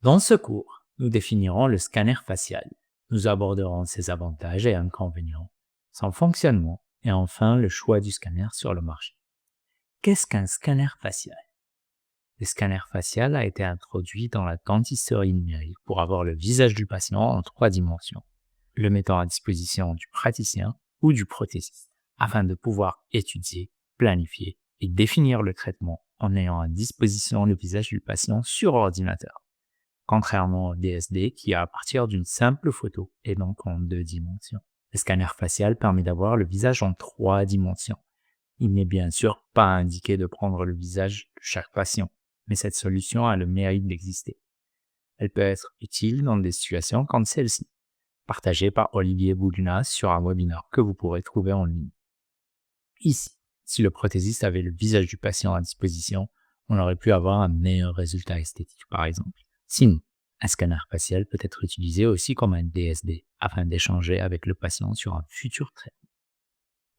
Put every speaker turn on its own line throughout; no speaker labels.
Dans ce cours, nous définirons le scanner facial. Nous aborderons ses avantages et inconvénients, son fonctionnement et enfin le choix du scanner sur le marché. Qu'est-ce qu'un scanner facial? Le scanner facial a été introduit dans la dentisterie numérique pour avoir le visage du patient en 3 dimensions, le mettant à disposition du praticien ou du prothésiste, afin de pouvoir étudier, planifier et définir le traitement en ayant à disposition le visage du patient sur ordinateur. Contrairement au DSD qui est à partir d'une simple photo et donc en 2 dimensions. Le scanner facial permet d'avoir le visage en 3 dimensions. Il n'est bien sûr pas indiqué de prendre le visage de chaque patient, mais cette solution a le mérite d'exister. Elle peut être utile dans des situations comme celle-ci, partagée par Olivier Bougnas sur un webinaire que vous pourrez trouver en ligne. Ici, si le prothésiste avait le visage du patient à disposition, on aurait pu avoir un meilleur résultat esthétique par exemple. Sinon, un scanner facial peut être utilisé aussi comme un DSD afin d'échanger avec le patient sur un futur traitement.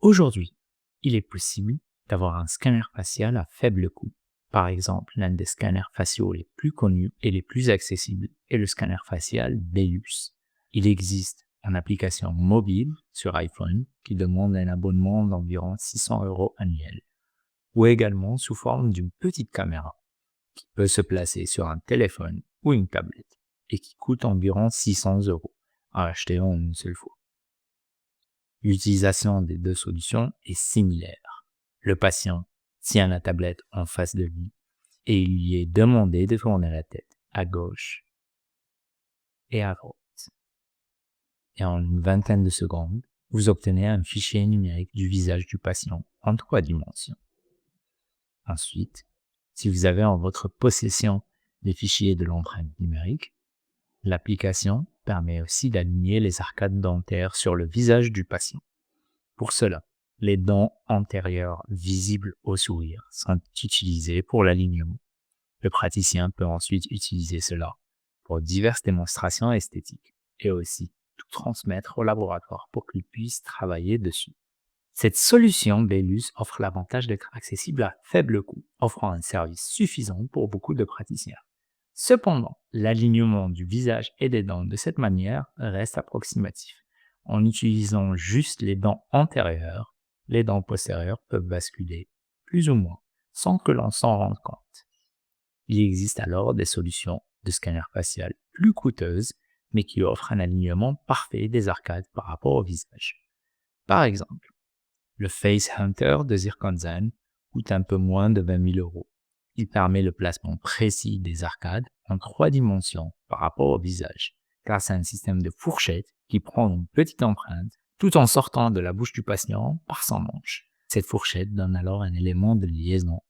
Aujourd'hui, il est possible d'avoir un scanner facial à faible coût. Par exemple, l'un des scanners faciaux les plus connus et les plus accessibles est le scanner facial Belus. Il existe en application mobile sur iPhone qui demande un abonnement d'environ 600 € annuel, ou également sous forme d'une petite caméra qui peut se placer sur un téléphone ou une tablette et qui coûte environ 600 € à acheter en une seule fois. L'utilisation des deux solutions est similaire. Le patient tient la tablette en face de lui et il lui est demandé de tourner la tête à gauche et à droite. Et en une vingtaine de secondes, vous obtenez un fichier numérique du visage du patient en 3 dimensions. Ensuite, si vous avez en votre possession des fichiers de l'empreinte numérique, l'application permet aussi d'aligner les arcades dentaires sur le visage du patient. Pour cela, les dents antérieures visibles au sourire sont utilisées pour l'alignement. Le praticien peut ensuite utiliser cela pour diverses démonstrations esthétiques et aussi tout transmettre au laboratoire pour qu'il puisse travailler dessus. Cette solution Belus offre l'avantage d'être accessible à faible coût, offrant un service suffisant pour beaucoup de praticiens. Cependant, l'alignement du visage et des dents de cette manière reste approximatif. En utilisant juste les dents antérieures, les dents postérieures peuvent basculer, plus ou moins, sans que l'on s'en rende compte. Il existe alors des solutions de scanner facial plus coûteuses, mais qui offrent un alignement parfait des arcades par rapport au visage. Par exemple, le Face Hunter de Zirconzan coûte un peu moins de 20 000 €. Il permet le placement précis des arcades en 3 dimensions par rapport au visage, grâce à un système de fourchette qui prend une petite empreinte tout en sortant de la bouche du patient par son manche. Cette fourchette donne alors un élément de liaison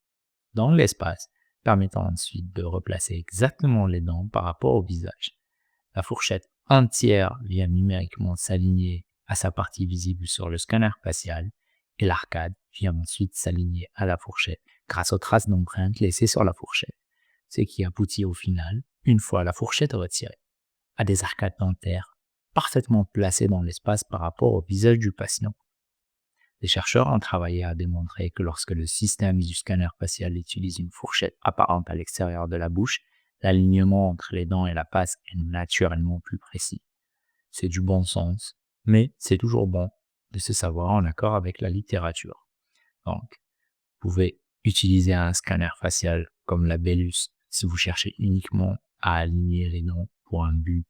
dans l'espace, permettant ensuite de replacer exactement les dents par rapport au visage. La fourchette entière vient numériquement s'aligner à sa partie visible sur le scanner facial et l'arcade vient ensuite s'aligner à la fourchette grâce aux traces d'empreintes laissées sur la fourchette, ce qui aboutit au final, une fois la fourchette retirée, à des arcades dentaires parfaitement placées dans l'espace par rapport au visage du patient. Les chercheurs ont travaillé à démontrer que lorsque le système du scanner facial utilise une fourchette apparente à l'extérieur de la bouche, l'alignement entre les dents et la face est naturellement plus précis. C'est du bon sens, mais c'est toujours bon de se savoir en accord avec la littérature. Donc, vous pouvez utiliser un scanner facial comme la Belus si vous cherchez uniquement à aligner les dents pour un but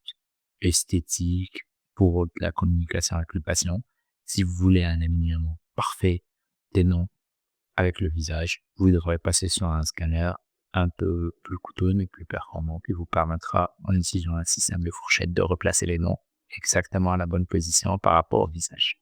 esthétique, pour la communication avec le patient. Si vous voulez un alignement parfait des dents avec le visage, vous devrez passer sur un scanner un peu plus coûteux mais plus performant qui vous permettra, en utilisant un système de fourchette, de replacer les dents exactement à la bonne position par rapport au visage.